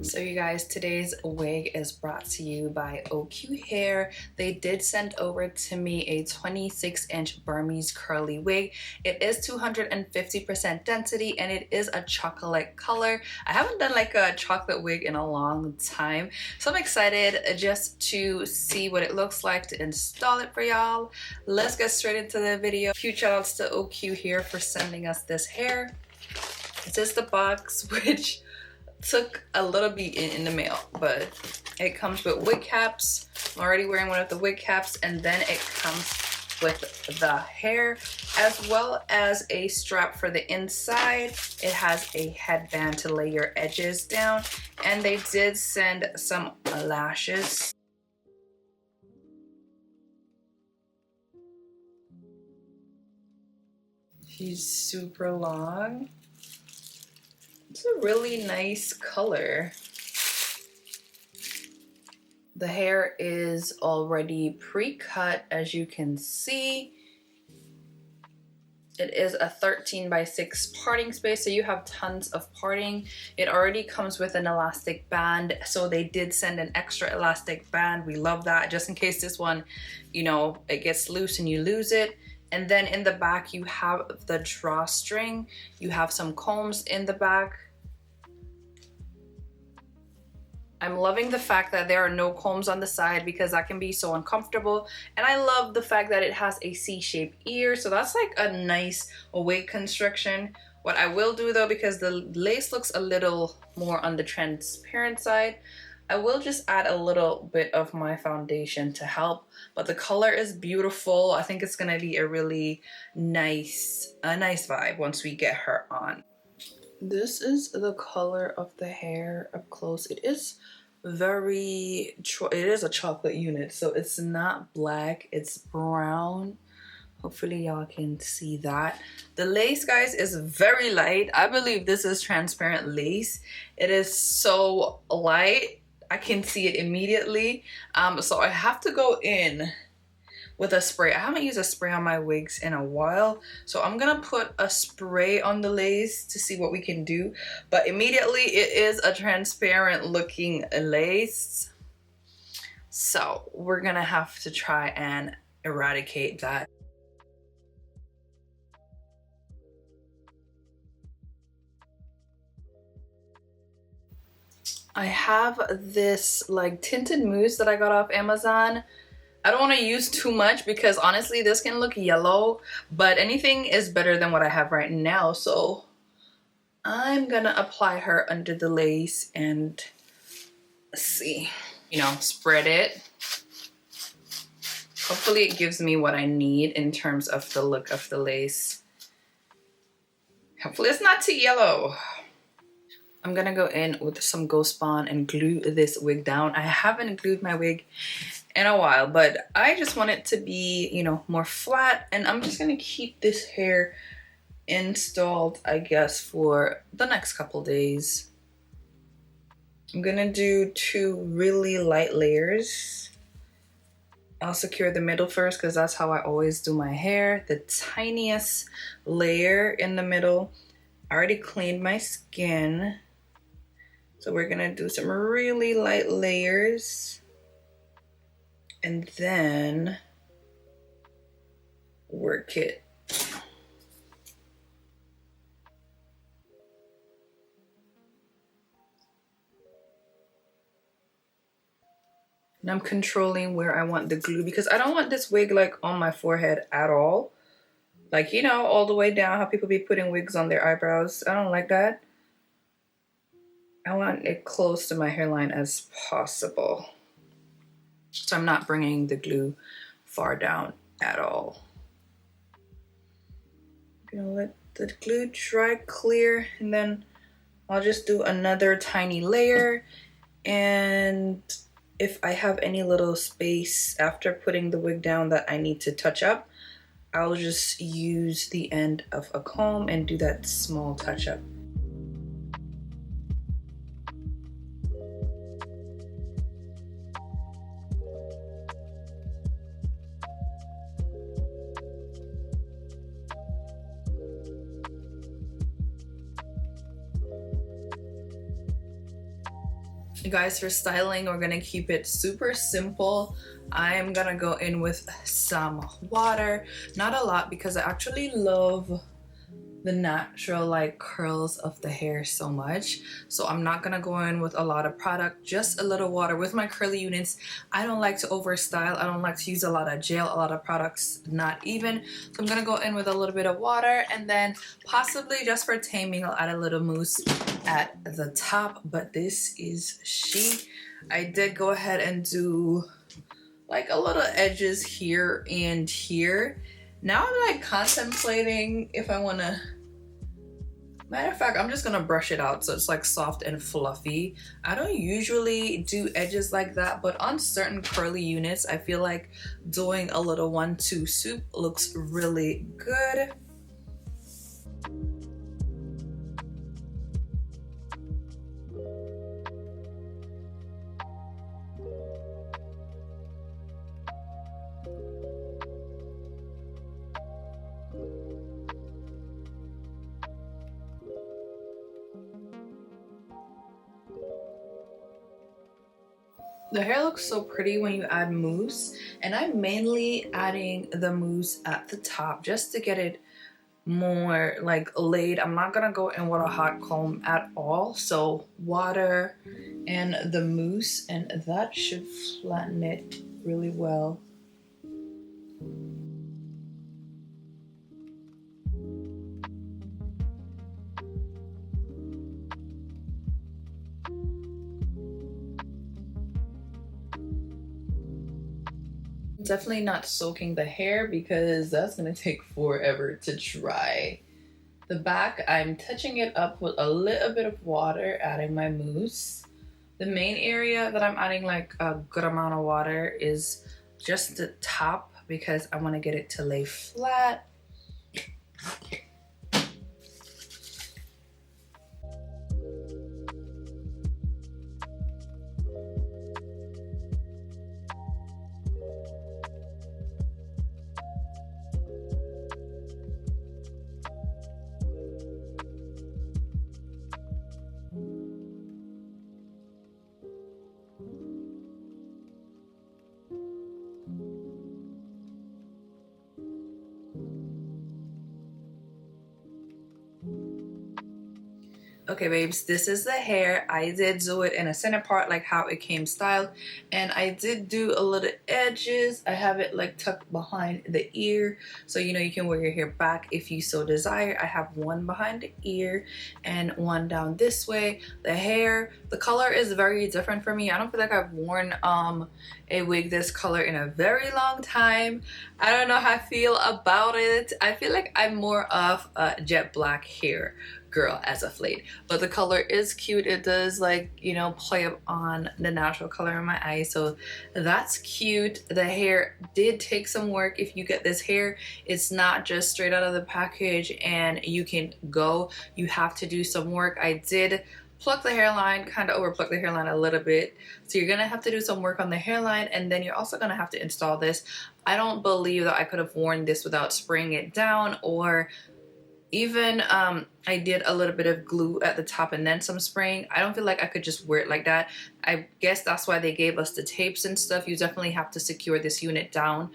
So you guys, today's wig is brought to you by OQhair. They did send over to me a 26-inch Burmese curly wig. It is 250% density and it is a chocolate color. I haven't done like a chocolate wig in a long time, so I'm excited just to see what it looks like to install it for y'all. Let's get straight into the video. Huge shout outs to OQhair for sending us this hair. This is the box, which took a little bit in the mail, but it comes with wig caps. I'm already wearing one of the wig caps, and then it comes with the hair as well as a strap for the inside. It has a headband to lay your edges down, and they did send some lashes. She's super long. It's a really nice color. The hair is already pre-cut, as you can see. It is a 13 by 6 parting space, so you have tons of parting. It already comes with an elastic band, so they did send an extra elastic band. We love that, just in case this one, you know, it gets loose and you lose it. And then in the back, you have the drawstring. You have some combs in the back. I'm loving the fact that there are no combs on the side because that can be so uncomfortable. And I love the fact that it has a C-shaped ear. So that's like a nice wig construction. What I will do though, because the lace looks a little more on the transparent side, I will just add a little bit of my foundation to help. But the color is beautiful. I think it's gonna be a really nice vibe once we get her on. This is the color of the hair up close. It is it is a chocolate unit, so it's not black, it's brown. Hopefully y'all can see that. The lace, guys, is very light. I believe this is transparent lace. It is so light. I can see it immediately. So I have to go in with a spray. I haven't used a spray on my wigs in a while, so I'm gonna put a spray on the lace to see what we can do. But immediately it is a transparent looking lace, so we're gonna have to try and eradicate that. I have this like tinted mousse that I got off Amazon. I don't want to use too much because honestly this can look yellow, but anything is better than what I have right now. So I'm gonna apply her under the lace and see, you know, spread it. Hopefully it gives me what I need in terms of the look of the lace. Hopefully it's not too yellow. I'm gonna go in with some Ghost Bond and glue this wig down. I haven't glued my wig in a while, but I just want it to be, you know, more flat, and I'm just gonna keep this hair installed, I guess, for the next couple days. I'm gonna do 2 really light layers. I'll secure the middle first because that's how I always do my hair. The tiniest layer in the middle. I already cleaned my skin, so we're gonna do some really light layers and then work it. And I'm controlling where I want the glue because I don't want this wig like on my forehead at all. Like, you know, all the way down, how people be putting wigs on their eyebrows. I don't like that. I want it close to my hairline as possible. So I'm not bringing the glue far down at all. I'm gonna let the glue dry clear, and then I'll just do another tiny layer. And if I have any little space after putting the wig down that I need to touch up, I'll just use the end of a comb and do that small touch up. Guys, for styling, we're gonna keep it super simple. I'm gonna go in with some water, not a lot because I actually love the natural like curls of the hair so much, so I'm not gonna go in with a lot of product, just a little water. With my curly units, I don't like to over style. I don't like to use a lot of gel, a lot of products, not even. So I'm gonna go in with a little bit of water, and then possibly just for taming, I'll add a little mousse at the top. But this is chic. I did go ahead and do like a little edges here and here. Now I'm like contemplating if I want to, matter of fact, I'm just gonna brush it out so it's like soft and fluffy. I don't usually do edges like that, but on certain curly units, I feel like doing a little 1-2 swoop looks really good. The hair looks so pretty when you add mousse, and I'm mainly adding the mousse at the top just to get it more like laid. I'm not gonna go in with a hot comb at all, so water and the mousse, and that should flatten it really well. Definitely not soaking the hair because that's gonna take forever to dry. The back, I'm touching it up with a little bit of water, adding my mousse. The main area that I'm adding like a good amount of water is just the top because I want to get it to lay flat. Okay, babes, this is the hair. I did do it in a center part like how it came styled, and I did do a little edges. I have it like tucked behind the ear, so you know you can wear your hair back if you so desire. I have one behind the ear and one down this way. The hair, the color is very different for me. I don't feel like I've worn a wig this color in a very long time. I don't know how I feel about it. I feel like I'm more of a jet black hair girl as of late, but the color is cute. It does like, you know, play up on the natural color in my eyes, so that's cute. The hair did take some work. If you get this hair, it's not just straight out of the package and you can go. You have to do some work. I did pluck the hairline, kind of over pluck the hairline a little bit, so you're gonna have to do some work on the hairline, and then you're also gonna have to install this. I don't believe that I could have worn this without spraying it down, or even I did a little bit of glue at the top and then some spraying. I don't feel like I could just wear it like that. I guess that's why they gave us the tapes and stuff. You definitely have to secure this unit down.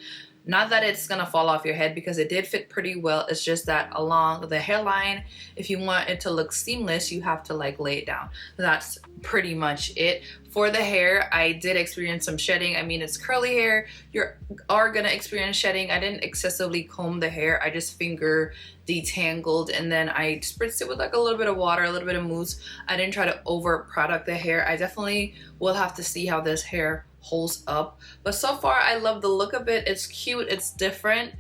Not that it's gonna fall off your head because it did fit pretty well. It's just that along the hairline, if you want it to look seamless, you have to like lay it down. That's pretty much it. For the hair, I did experience some shedding. I mean, it's curly hair. You are gonna experience shedding. I didn't excessively comb the hair. I just finger detangled, and then I spritzed it with like a little bit of water, a little bit of mousse. I didn't try to over product the hair. I definitely will have to see how this hair holds up, but so far I love the look of it. It's cute, it's different.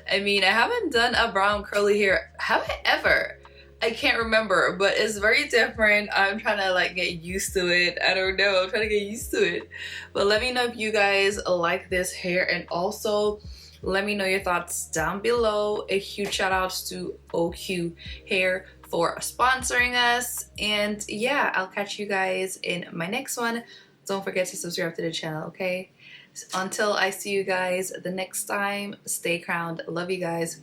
I mean, I haven't done a brown curly hair, have I ever? I can't remember, but it's very different. I'm trying to like get used to it. I don't know, I'm trying to get used to it. But let me know if you guys like this hair, and also let me know your thoughts down below. A huge shout outs to OQhair for sponsoring us, and yeah, I'll catch you guys in my next one. Don't forget to subscribe to the channel, okay? Until I see you guys the next time, stay crowned. Love you guys.